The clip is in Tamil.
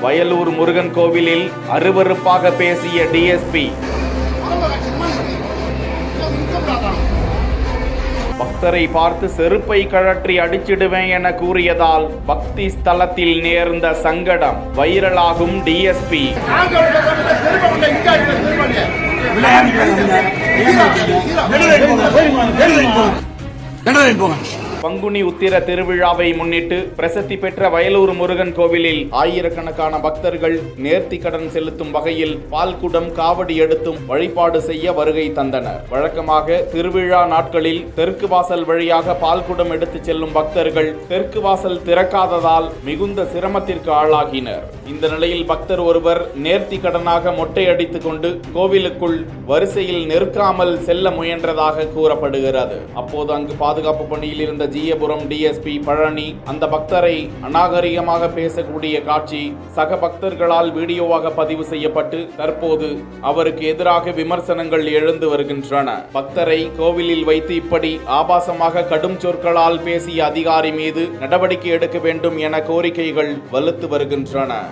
வயலூர் முருகன் கோவிலில் அருவருப்பாக பேசிய டிஎஸ்பி. பக்தரை பார்த்து செருப்பை கழற்றி அடிச்சிடுவேன் என கூறியதால் பக்தி ஸ்தலத்தில் நேர்ந்த சங்கடம். வைரலாகும் டிஎஸ்பி. பங்குனி உத்திர திருவிழாவை முன்னிட்டு பிரசித்தி பெற்ற வயலூர் முருகன் கோவிலில் ஆயிரக்கணக்கான பக்தர்கள் நேர்த்தி கடன் செலுத்தும் வகையில் பால்குடம் காவடி எடுத்தும் வழிபாடு செய்ய வருகை தந்தனர். வழக்கமாக திருவிழா நாட்களில் தெற்கு வாசல் வழியாக பால்குடம் எடுத்து செல்லும் பக்தர்கள் தெற்கு வாசல் திறக்காததால் மிகுந்த சிரமத்திற்கு ஆளாகினர். இந்த நிலையில் பக்தர் ஒருவர் நேர்த்தி கடனாக மொட்டை அடித்துக் கொண்டு கோவிலுக்குள் வரிசையில் நிற்காமல் செல்ல முயன்றதாக கூறப்படுகிறது. அப்போது அங்கு பாதுகாப்பு பணியில் இருந்த ஜியபுரம் டிஎஸ்பி பழனி அந்த பக்தரை அநாகரிகமாக பேசக்கூடிய காட்சி சக பக்தர்களால் வீடியோவாக பதிவு செய்யப்பட்டு தற்போது அவருக்கு எதிராக விமர்சனங்கள் எழுந்து வருகின்றன. பக்தரை கோவிலில் வைத்து இப்படி ஆபாசமாக கடும் சொற்களால் பேசிய அதிகாரி மீது நடவடிக்கை எடுக்க வேண்டும் என கோரிக்கைகள் வலுத்து வருகின்றன.